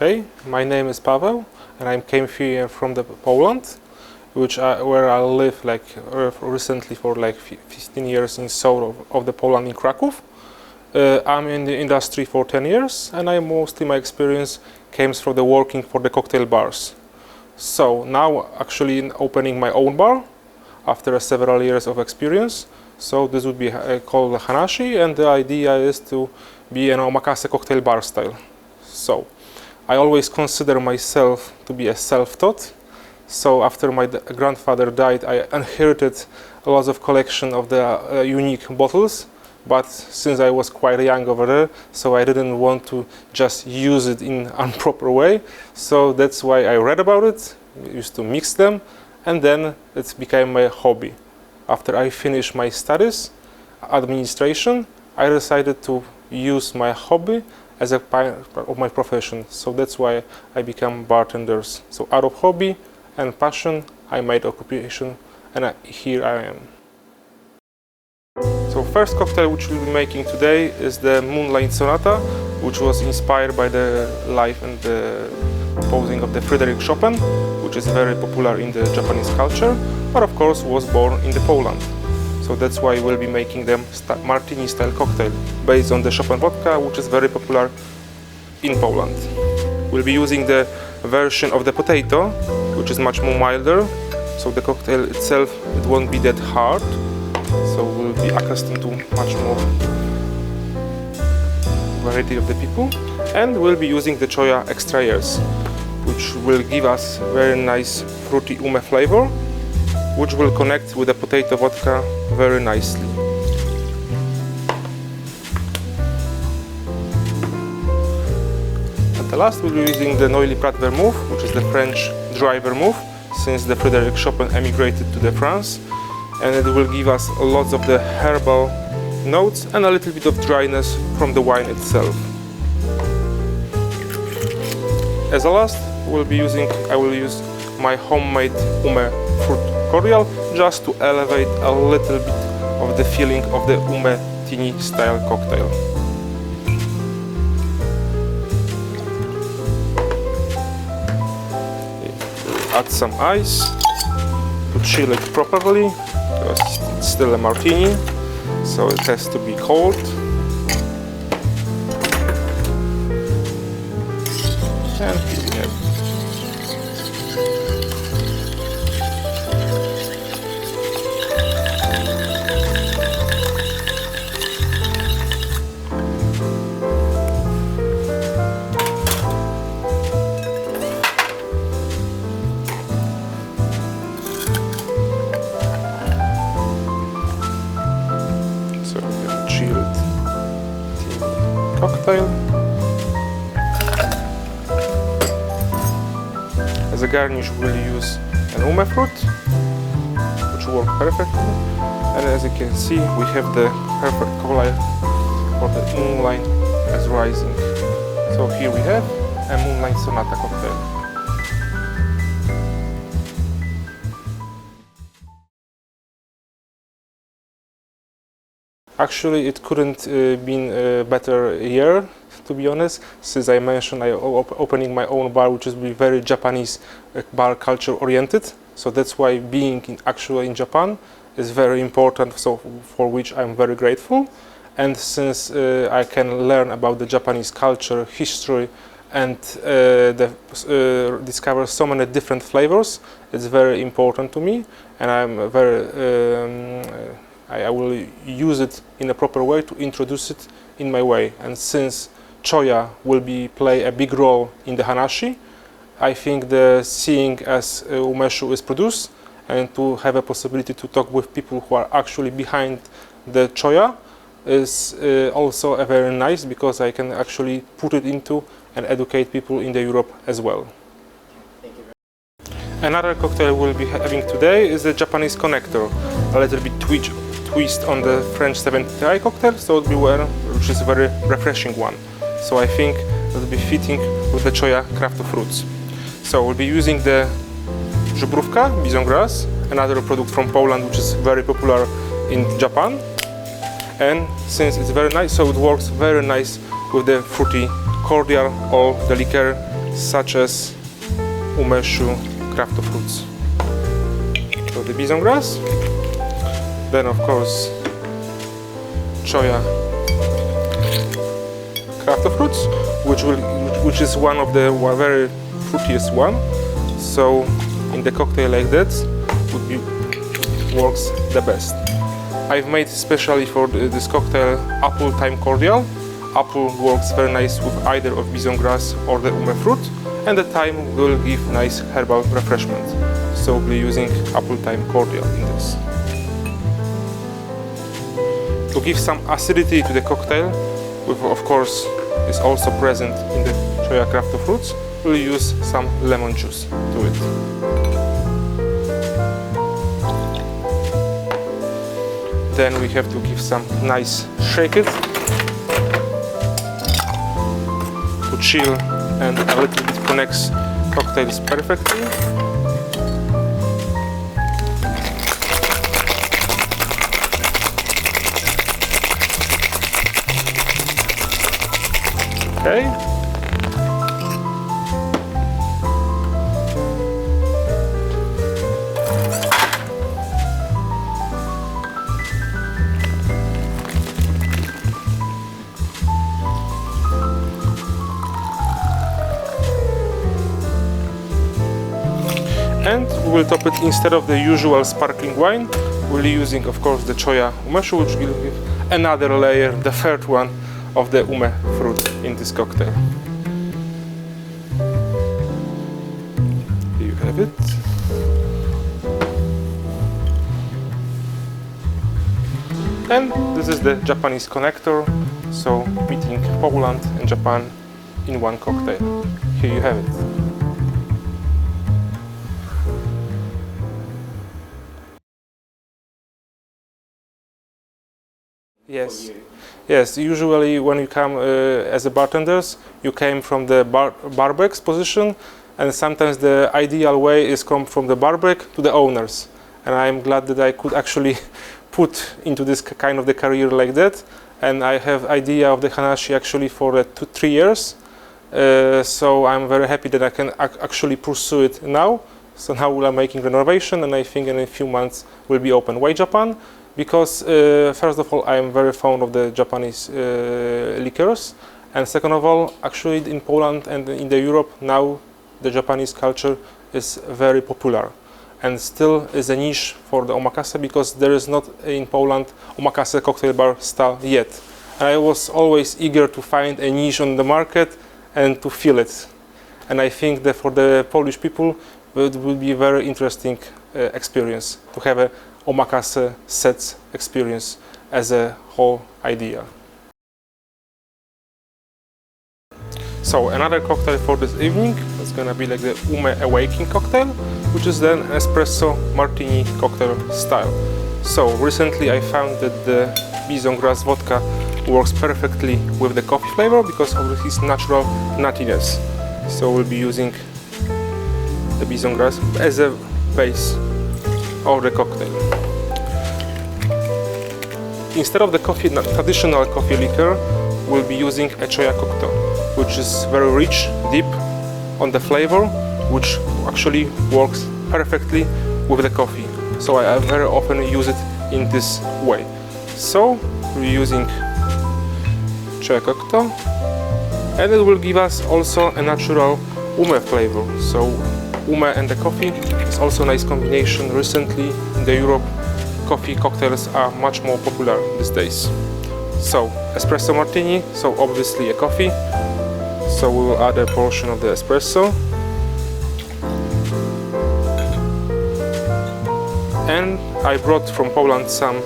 Okay, my name is Paweł, and I came here from Poland, where I live recently for 15 years in south of the Poland in Kraków. I'm in the industry for 10 years, and my experience comes from the working for the cocktail bars. So now actually opening my own bar after several years of experience. So this would be called Hanashi, and the idea is to be an omakase cocktail bar style. So I always consider myself to be a self-taught. So after my grandfather died, I inherited a lot of collection of the unique bottles. But since I was quite young over there, so I didn't want to just use it in an improper way. So that's why I read about it, used to mix them, and then it became my hobby. After I finished my studies, administration, I decided to use my hobby as a part of my profession. So that's why I became bartenders. So out of hobby and passion, I made occupation, and here I am. So first cocktail which we'll be making today is the Moonlight Sonata, which was inspired by the life and the composing of the Frédéric Chopin, which is very popular in the Japanese culture, but of course was born in the Poland. So that's why we'll be making them martini-style cocktail based on the Chopin vodka, which is very popular in Poland. We'll be using the version of the potato, which is much more milder. So the cocktail itself, it won't be that hard. So we'll be accustomed to much more variety of the people. And we'll be using the CHOYA extra years, which will give us very nice fruity ume flavor, which will connect with the potato vodka very nicely. At the last we'll be using the Noilly Prat vermouth, which is the French dry vermouth, since the Frédéric Chopin emigrated to France. And it will give us lots of the herbal notes and a little bit of dryness from the wine itself. As a last, I will use my homemade ume fruit cordial just to elevate a little bit of the feeling of the ume tini style cocktail. Add some ice to chill it properly, because it's still a martini, so it has to be cold. And here we have. So we have a chilled cocktail. As a garnish, we'll use an ume fruit, which will work perfectly. And as you can see, we have the perfect color for the moonlight as rising. So here we have a Moonlight Sonata cocktail. Actually, it couldn't been a better year, to be honest, since I mentioned I opening my own bar, which is very Japanese bar culture oriented. So that's why being actually in Japan is very important, so for which I'm very grateful. And since I can learn about the Japanese culture, history, and discover so many different flavors, it's very important to me, and I'm I will use it in a proper way to introduce it in my way. And since CHOYA will play a big role in the Hanashi, I think the seeing as umeshu is produced and to have a possibility to talk with people who are actually behind the CHOYA is also a very nice, because I can actually put it into and educate people in the Europe as well. Thank you. Another cocktail we'll be having today is the Japanese connector, a little bit twist on the French 70i cocktail, so it'll be which is a very refreshing one. So I think it'll be fitting with the CHOYA craft of fruits. So we'll be using the żubrówka, bison grass, another product from Poland, which is very popular in Japan. And since it's very nice, so it works very nice with the fruity cordial or the liqueur such as umeshu craft fruits. So the bison grass, then of course choya craft fruits, which is one of the very fruitiest one. So in the cocktail like that works the best. I've made especially for this cocktail apple thyme cordial. Apple works very nice with either of bison grass or the ume fruit, and the thyme will give nice herbal refreshment. So we'll be using apple thyme cordial in this. To give some acidity to the cocktail, which of course is also present in the choya craft fruits, we'll use some lemon juice to it. Then we have to give some nice shake it to chill, and a little bit connects cocktails perfectly. Okay. And we will top it, instead of the usual sparkling wine, we'll be using of course the choya umeshu, which will give another layer, the third one of the ume fruit in this cocktail. Here you have it. And this is the Japanese connector, so meeting Poland and Japan in one cocktail. Here you have it. Yes, yes. Usually, when you come as a bartenders, you came from the barback position, and sometimes the ideal way is come from the barback to the owners. And I'm glad that I could actually put into this kind of the career like that. And I have idea of the Hanashi actually for 2-3 years. So I'm very happy that I can actually pursue it now. So now we are making renovation, and I think in a few months will be open. Why Japan? Because first of all, I am very fond of the Japanese liquors, and second of all, actually in Poland and in the Europe now, the Japanese culture is very popular, and still is a niche for the omakase, because there is not in Poland omakase cocktail bar style yet. And I was always eager to find a niche on the market and to fill it. And I think that for the Polish people, it will be a very interesting experience to have a omakase sets experience as a whole idea. So another cocktail for this evening is gonna be like the Ume Awakening cocktail, which is then espresso martini cocktail style. So recently I found that the bison grass vodka works perfectly with the coffee flavor because of its natural nuttiness. So we'll be using the bison grass as a base of the cocktail. Instead of the traditional coffee liquor, we'll be using a choya cocktail, which is very rich, deep on the flavor, which actually works perfectly with the coffee. So I very often use it in this way. So we're using choya cocktail, and it will give us also a natural ume flavor. So ume and the coffee is also a nice combination. Recently in the Europe, coffee cocktails are much more popular these days. So espresso martini, so obviously a coffee. So we will add a portion of the espresso. And I brought from Poland some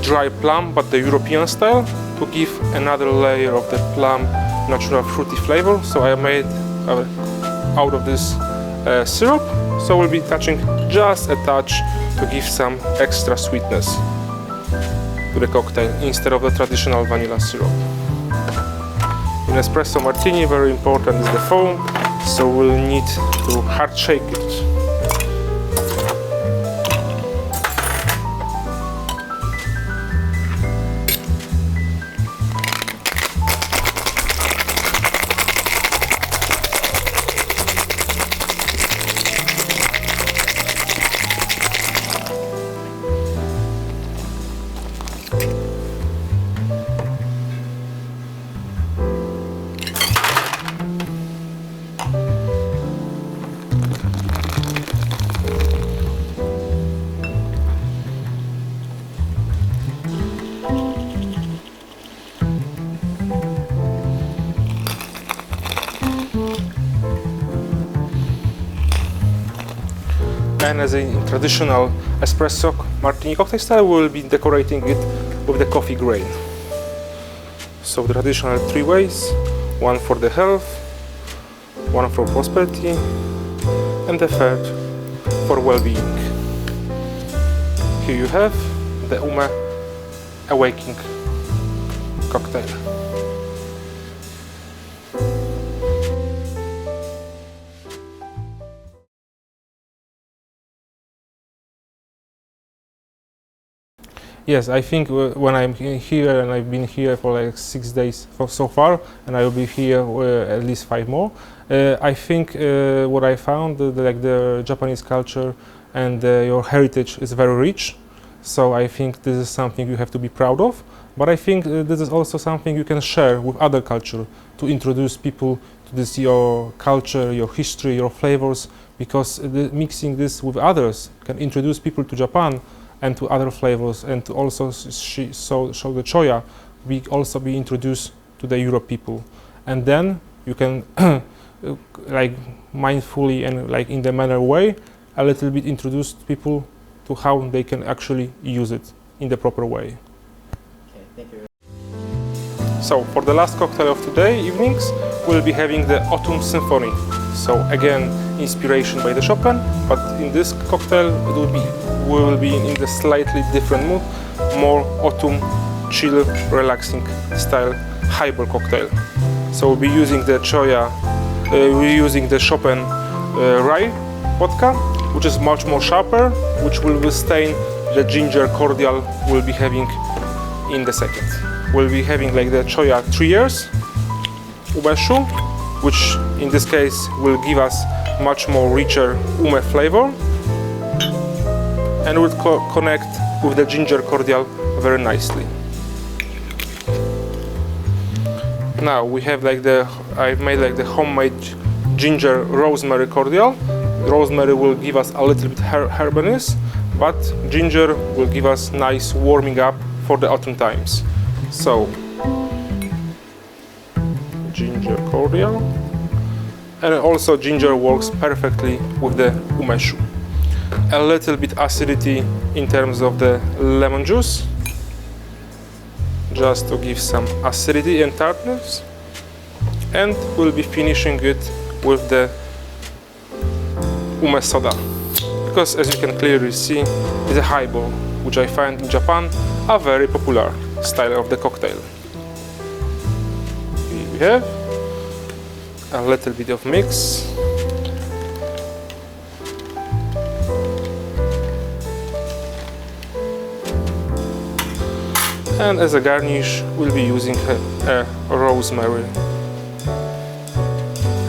dry plum, but the European style, to give another layer of the plum natural fruity flavor. So I made out of this syrup. So we'll be touching just a touch to give some extra sweetness to the cocktail instead of the traditional vanilla syrup. In espresso martini, very important is the foam, so we'll need to hard shake it. And as a traditional espresso martini cocktail style, we will be decorating it with the coffee grain. So the traditional 3 ways, one for the health, one for prosperity, and the third for well-being. Here you have the Ume Awakening cocktail. Yes, I think when I'm here, and I've been here for like 6 days so far, and I will be here at least 5 more. I think what I found, like the Japanese culture and your heritage is very rich. So I think this is something you have to be proud of. But I think this is also something you can share with other culture to introduce people to this your culture, your history, your flavors. Because mixing this with others can introduce people to Japan and to other flavors, and to also show the Choya, we also be introduced to the Europe people, and then you can like mindfully and like in the manner way a little bit introduce people to how they can actually use it in the proper way. Okay, thank you. So for the last cocktail of today evenings, we'll be having the Autumn Symphony. So again, inspiration by the Chopin, but in this cocktail we will be in the slightly different mood, more autumn, chill, relaxing style highball cocktail. So we'll be using the Choya, we're using the Chopin rye vodka, which is much more sharper, which will withstand the ginger cordial we'll be having in the second. We'll be having like the Choya 3 years umeshu, which in this case will give us much more richer ume flavor and will connect with the ginger cordial very nicely. Now we have like I've made like the homemade ginger rosemary cordial. Rosemary will give us a little bit herbiness, but ginger will give us nice warming up for the autumn times. So ginger cordial, and also ginger works perfectly with the umeshu. A little bit acidity in terms of the lemon juice, just to give some acidity and tartness, and we'll be finishing it with the ume soda, because as you can clearly see, it's a highball, which I find in Japan a very popular style of the cocktail. Here we have a little bit of mix. And as a garnish, we'll be using a rosemary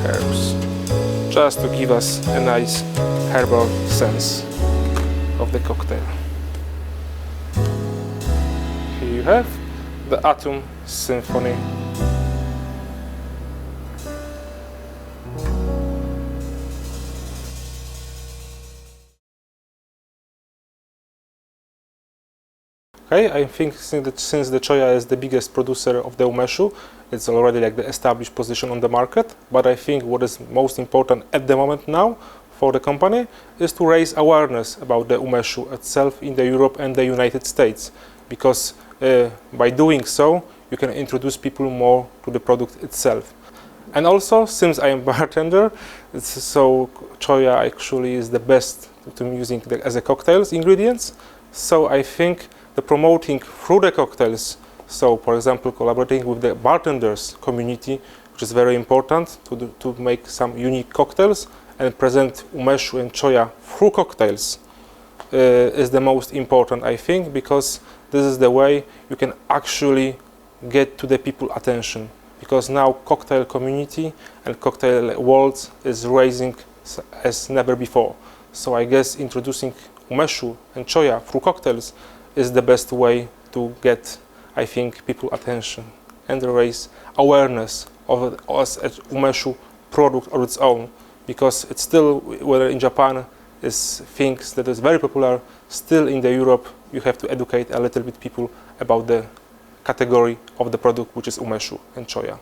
herbs, just to give us a nice herbal sense of the cocktail. Here you have the Autumn Symphony. Okay, I think since the Choya is the biggest producer of the umeshu, it's already like the established position on the market. But I think what is most important at the moment now for the company is to raise awareness about the umeshu itself in the Europe and the United States, because by doing so you can introduce people more to the product itself. And also, since I am a bartender, so Choya actually is the best to using as a cocktails ingredients. So I think the promoting through the cocktails, so for example collaborating with the bartenders community, which is very important to make some unique cocktails and present umeshu and Choya through cocktails, is the most important, I think, because this is the way you can actually get to the people attention, because now cocktail community and cocktail world is rising as never before. So I guess introducing umeshu and Choya through cocktails is the best way to get, I think, people attention and raise awareness of us as umeshu product on its own, because it's still, whether in Japan is things that is very popular, still in the Europe you have to educate a little bit people about the category of the product, which is umeshu and Choya.